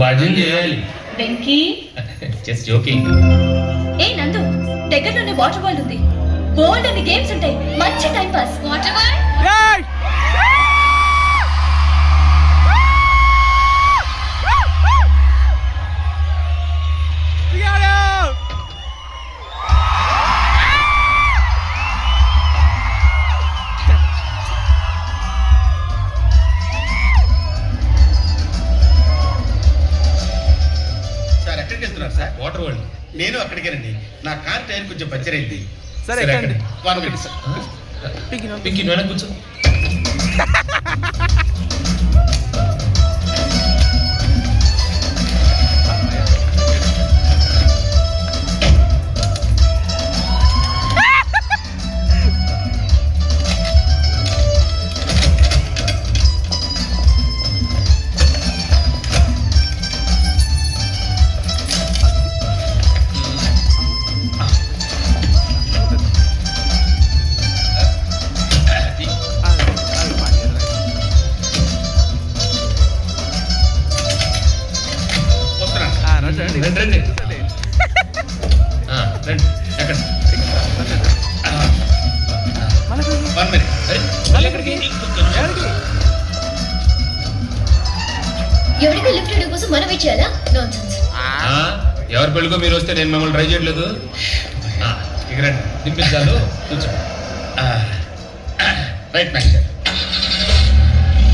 భజన చేయాలి. Venky just joking. ఏ నందు, దగ్గరలోనే వాటర్ బాల్ ఉంది. బోల్డ్ అని గేమ్స్ ఉంటాయి. మంచి time pass. Water ball sir ఎక్కడికి వెళ్తున్నారు సార్? Water world. నేను అక్కడికేనండి. నా కార్ టైర్ కొంచెం పంచర్ అయింది. సరే ఎక్కండి. 1 minute సార్. పింకీ నువ్వు వెనక్కి కూర్చో. వస్తున్నాను. రండి రండి. రండి ఎక్కడ 1 minute. ఎక్కడికి? ఎవరికో లిఫ్ట్ ఇవ్వడం కోసం మనం ఇచ్చేయాలా? నాన్సెన్స్. ఎవరి పెళ్ళికో మీరు వస్తే నేను మిమ్మల్ని ట్రై చేయట్లేదు. ఇక రండి దింపించాలు కూర్చో. Right max sir.